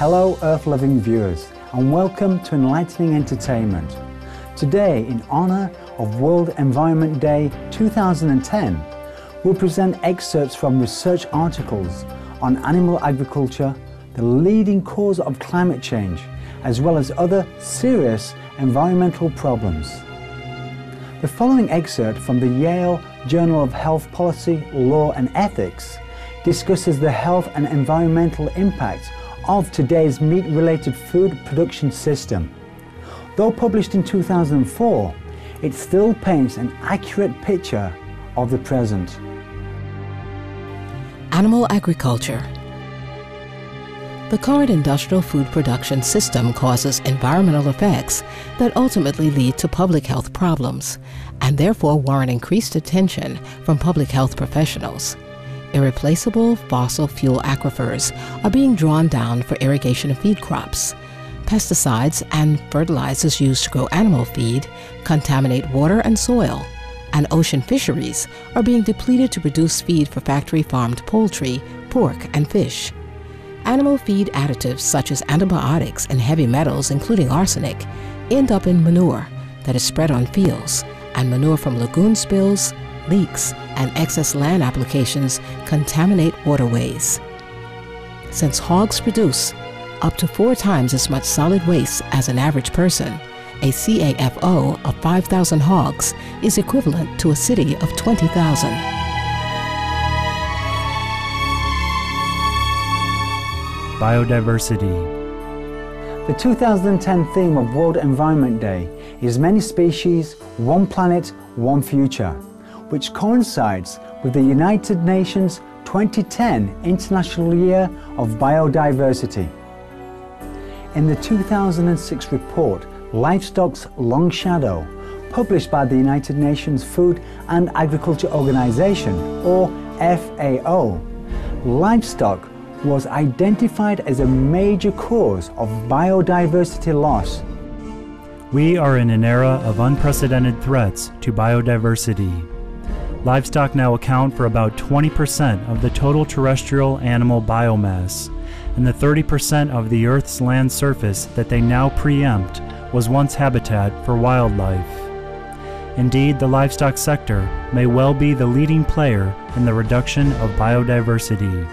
Hello Earth-loving viewers and welcome to Enlightening Entertainment. Today, in honour of World Environment Day 2010, we'll present excerpts from research articles on animal agriculture, the leading cause of climate change, as well as other serious environmental problems. The following excerpt from the Yale Journal of Health Policy, Law and Ethics discusses the health and environmental impact of today's meat-related food production system. Though published in 2004, it still paints an accurate picture of the present. Animal agriculture. The current industrial food production system causes environmental effects that ultimately lead to public health problems and therefore warrant increased attention from public health professionals. Irreplaceable fossil fuel aquifers are being drawn down for irrigation of feed crops. Pesticides and fertilizers used to grow animal feed contaminate water and soil, and ocean fisheries are being depleted to produce feed for factory-farmed poultry, pork, and fish. Animal feed additives such as antibiotics and heavy metals, including arsenic, end up in manure that is spread on fields, and manure from lagoon spills, leaks, and excess land applications contaminate waterways. Since hogs produce up to 4 times as much solid waste as an average person, a CAFO of 5,000 hogs is equivalent to a city of 20,000. Biodiversity. The 2010 theme of World Environment Day is Many Species, One Planet, One Future, which coincides with the United Nations 2010 International Year of Biodiversity. In the 2006 report, Livestock's Long Shadow, published by the United Nations Food and Agriculture Organization, or FAO, livestock was identified as a major cause of biodiversity loss. We are in an era of unprecedented threats to biodiversity. Livestock now account for about 20% of the total terrestrial animal biomass, and the 30% of the Earth's land surface that they now preempt was once habitat for wildlife. Indeed, the livestock sector may well be the leading player in the reduction of biodiversity,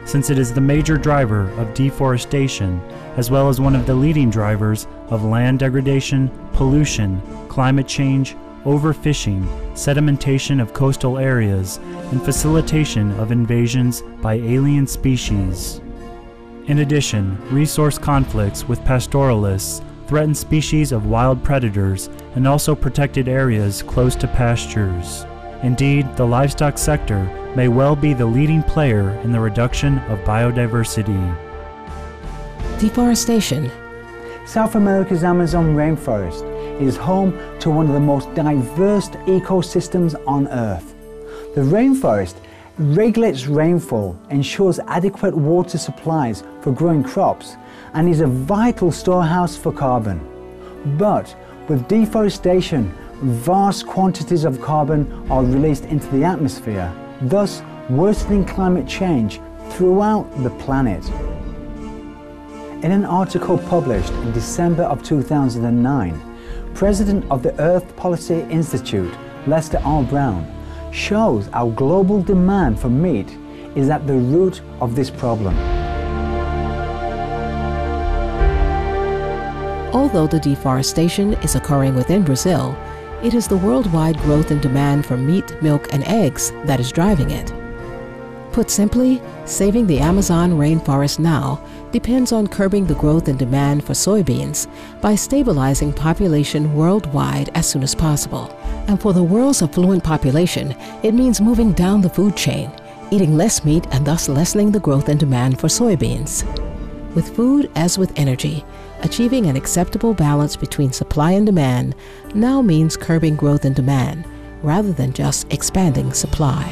since it is the major driver of deforestation, as well as one of the leading drivers of land degradation, pollution, climate change, overfishing, sedimentation of coastal areas, and facilitation of invasions by alien species. In addition, resource conflicts with pastoralists threaten species of wild predators and also protected areas close to pastures. Indeed, the livestock sector may well be the leading player in the reduction of biodiversity. Deforestation. South America's Amazon rainforest is home to one of the most diverse ecosystems on Earth. The rainforest regulates rainfall, ensures adequate water supplies for growing crops, and is a vital storehouse for carbon. But with deforestation, vast quantities of carbon are released into the atmosphere, thus worsening climate change throughout the planet. In an article published in December of 2009, President of the Earth Policy Institute, Lester R. Brown, shows how global demand for meat is at the root of this problem. Although the deforestation is occurring within Brazil, it is the worldwide growth in demand for meat, milk, and eggs that is driving it. Put simply, saving the Amazon rainforest now depends on curbing the growth in demand for soybeans by stabilizing population worldwide as soon as possible. And for the world's affluent population, it means moving down the food chain, eating less meat and thus lessening the growth in demand for soybeans. With food as with energy, achieving an acceptable balance between supply and demand now means curbing growth in demand rather than just expanding supply.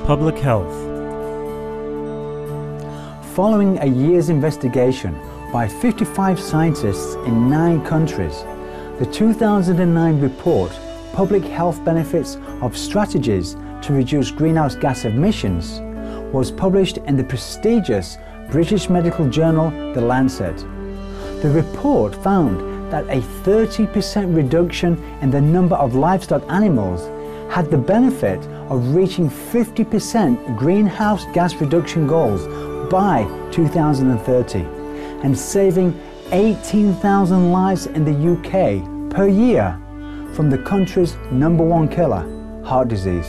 Public health. Following a year's investigation by 55 scientists in 9 countries, the 2009 report, Public Health Benefits of Strategies to Reduce Greenhouse Gas Emissions, was published in the prestigious British medical journal The Lancet. The report found that a 30% reduction in the number of livestock animals had the benefit of reaching 50% greenhouse gas reduction goals by 2030 and saving 18,000 lives in the UK per year from the country's #1 killer, heart disease.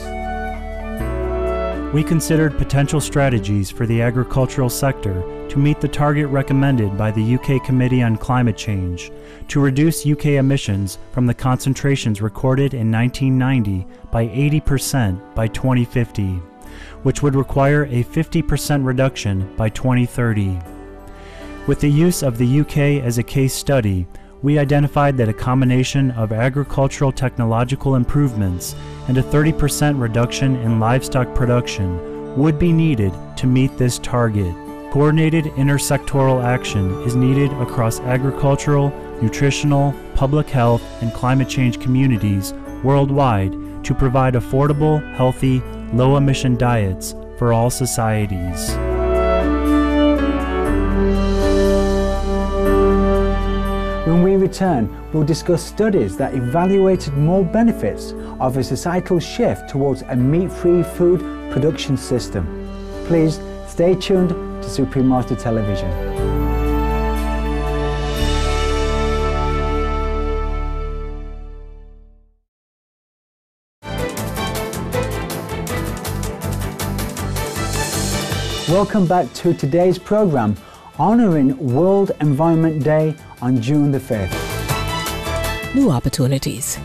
We considered potential strategies for the agricultural sector to meet the target recommended by the UK Committee on Climate Change to reduce UK emissions from the concentrations recorded in 1990 by 80% by 2050, which would require a 50% reduction by 2030. With the use of the UK as a case study, we identified that a combination of agricultural technological improvements and a 30% reduction in livestock production would be needed to meet this target. Coordinated intersectoral action is needed across agricultural, nutritional, public health, and climate change communities worldwide to provide affordable, healthy, low-emission diets for all societies. When we return, we'll discuss studies that evaluated more benefits of a societal shift towards a meat-free food production system. Please stay tuned to Supreme Master Television. Welcome back to today's program, honoring World Environment Day on June the 5th. New opportunities.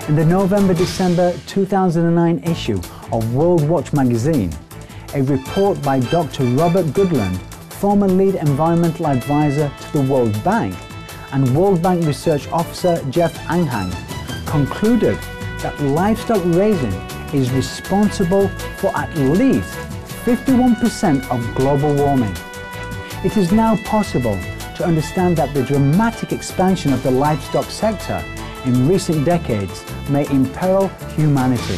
In the November-December 2009 issue of World Watch magazine, a report by Dr. Robert Goodland, former lead environmental advisor to the World Bank, and World Bank Research Officer Jeff Anghang, concluded that livestock raising is responsible for at least 51% of global warming. It is now possible to understand that the dramatic expansion of the livestock sector in recent decades may imperil humanity,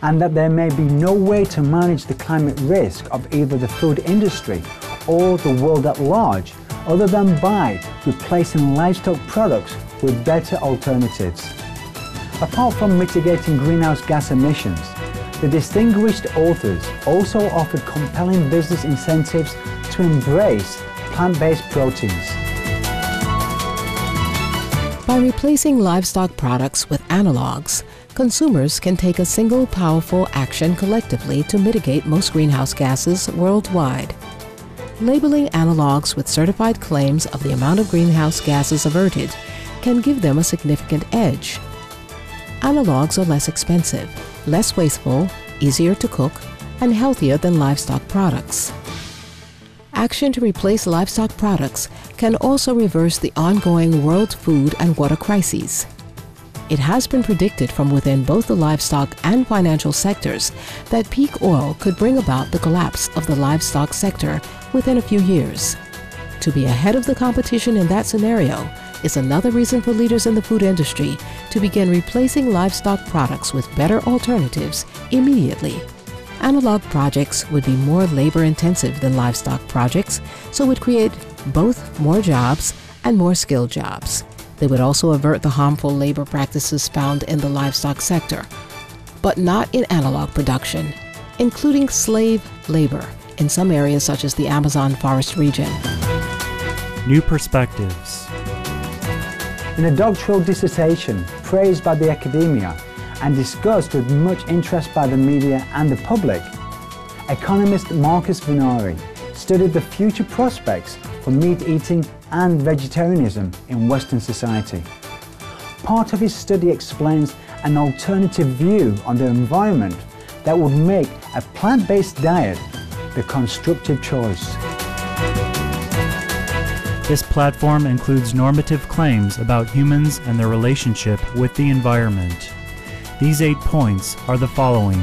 and that there may be no way to manage the climate risk of either the food industry or the world at large other than by replacing livestock products with better alternatives. Apart from mitigating greenhouse gas emissions, the distinguished authors also offered compelling business incentives to embrace plant-based proteins. By replacing livestock products with analogs, consumers can take a single powerful action collectively to mitigate most greenhouse gases worldwide. Labeling analogs with certified claims of the amount of greenhouse gases averted can give them a significant edge. Analogs are less expensive, less wasteful, easier to cook, and healthier than livestock products. Action to replace livestock products can also reverse the ongoing world food and water crises. It has been predicted from within both the livestock and financial sectors that peak oil could bring about the collapse of the livestock sector within a few years. To be ahead of the competition in that scenario is another reason for leaders in the food industry to begin replacing livestock products with better alternatives immediately. Analog projects would be more labor-intensive than livestock projects, so would create both more jobs and more skilled jobs. They would also avert the harmful labor practices found in the livestock sector, but not in analog production, including slave labor in some areas such as the Amazon forest region. New perspectives. In a doctoral dissertation praised by the academia and discussed with much interest by the media and the public, economist Marcus Venari studied the future prospects for meat eating and vegetarianism in Western society. Part of his study explains an alternative view on the environment that would make a plant-based diet the constructive choice. This platform includes normative claims about humans and their relationship with the environment. These 8 points are the following.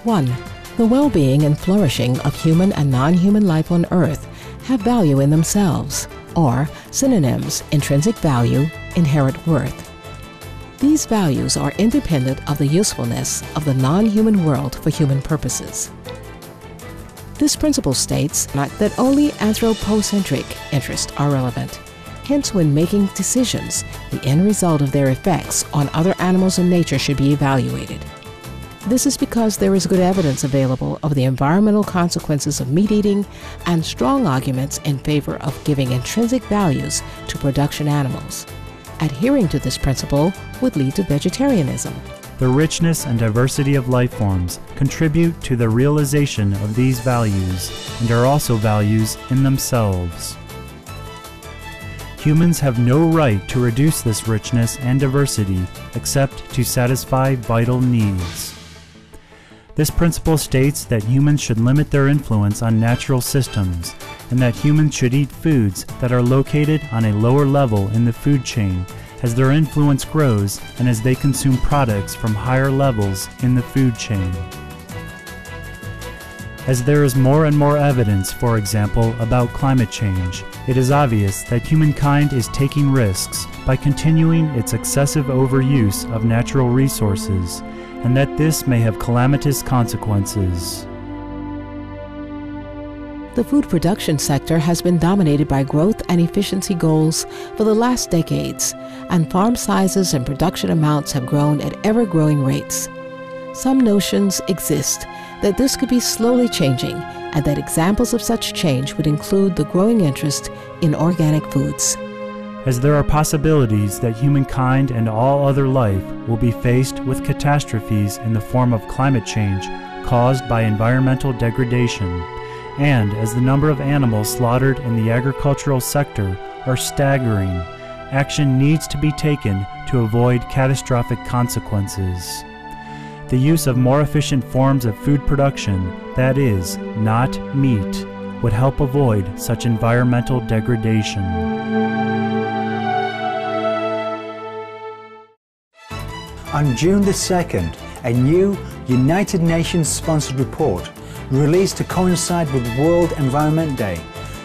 1. The well-being and flourishing of human and non-human life on Earth have value in themselves, or synonyms: intrinsic value, inherent worth. These values are independent of the usefulness of the non-human world for human purposes. This principle states that only anthropocentric interests are relevant. Hence, when making decisions, the end result of their effects on other animals and nature should be evaluated. This is because there is good evidence available of the environmental consequences of meat eating and strong arguments in favor of giving intrinsic values to production animals. Adhering to this principle would lead to vegetarianism. The richness and diversity of life forms contribute to the realization of these values and are also values in themselves. Humans have no right to reduce this richness and diversity except to satisfy vital needs. This principle states that humans should limit their influence on natural systems and that humans should eat foods that are located on a lower level in the food chain as their influence grows and as they consume products from higher levels in the food chain. As there is more and more evidence, for example, about climate change, it is obvious that humankind is taking risks by continuing its excessive overuse of natural resources, and that this may have calamitous consequences. The food production sector has been dominated by growth and efficiency goals for the last decades, and farm sizes and production amounts have grown at ever-growing rates. Some notions exist that this could be slowly changing, and that examples of such change would include the growing interest in organic foods. As there are possibilities that humankind and all other life will be faced with catastrophes in the form of climate change caused by environmental degradation, and as the number of animals slaughtered in the agricultural sector are staggering, action needs to be taken to avoid catastrophic consequences. The use of more efficient forms of food production, that is, not meat, would help avoid such environmental degradation. On June the 2nd, a new United Nations-sponsored report released to coincide with World Environment Day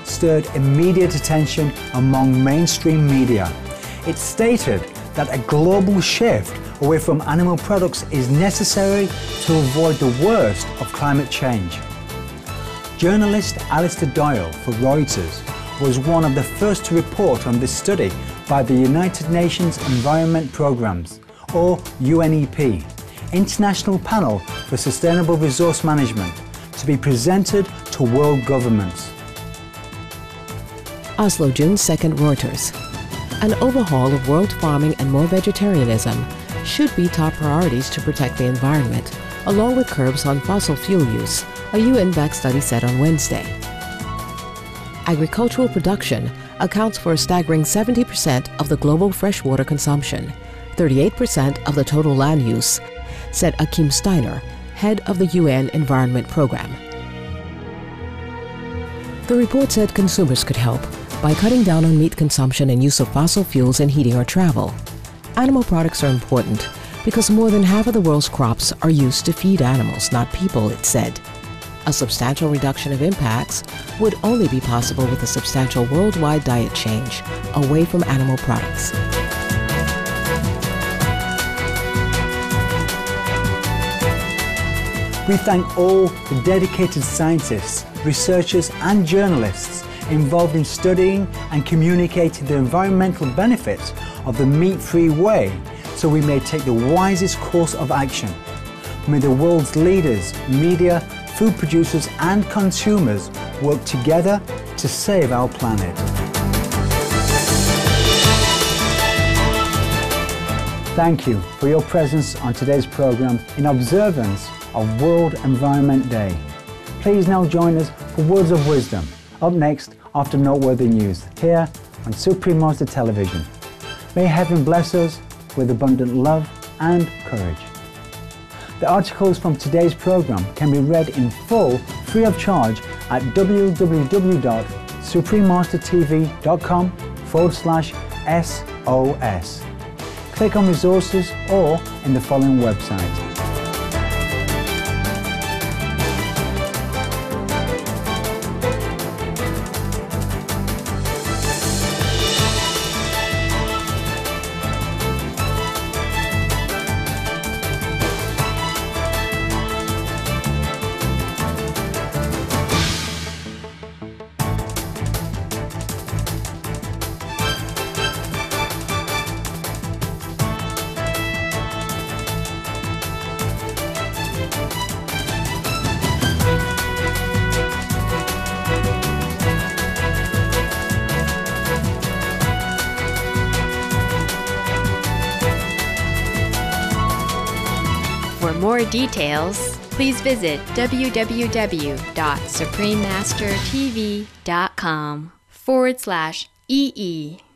stirred immediate attention among mainstream media. It stated that a global shift away from animal products is necessary to avoid the worst of climate change. Journalist Alistair Doyle for Reuters was one of the first to report on this study by the United Nations Environment Programmes, or UNEP, International Panel for Sustainable Resource Management, to be presented to world governments. Oslo, June 2nd, Reuters. An overhaul of world farming and more vegetarianism should be top priorities to protect the environment, along with curbs on fossil fuel use, a UN-backed study said on Wednesday. Agricultural production accounts for a staggering 70% of the global freshwater consumption, 38% of the total land use, said Akim Steiner, head of the UN Environment Program. The report said consumers could help by cutting down on meat consumption and use of fossil fuels in heating or travel. Animal products are important because more than half of the world's crops are used to feed animals, not people, it said. A substantial reduction of impacts would only be possible with a substantial worldwide diet change away from animal products. We thank all the dedicated scientists, researchers and journalists involved in studying and communicating the environmental benefits of the meat-free way so we may take the wisest course of action. May the world's leaders, media, food producers and consumers work together to save our planet. Thank you for your presence on today's program in observance of World Environment Day. Please now join us for Words of Wisdom, up next after noteworthy news, here on Supreme Master Television. May heaven bless us with abundant love and courage. The articles from today's program can be read in full, free of charge at www.suprememastertv.com/SOS. Click on resources or in the following website. more details, please visit www.suprememastertv.com/EE.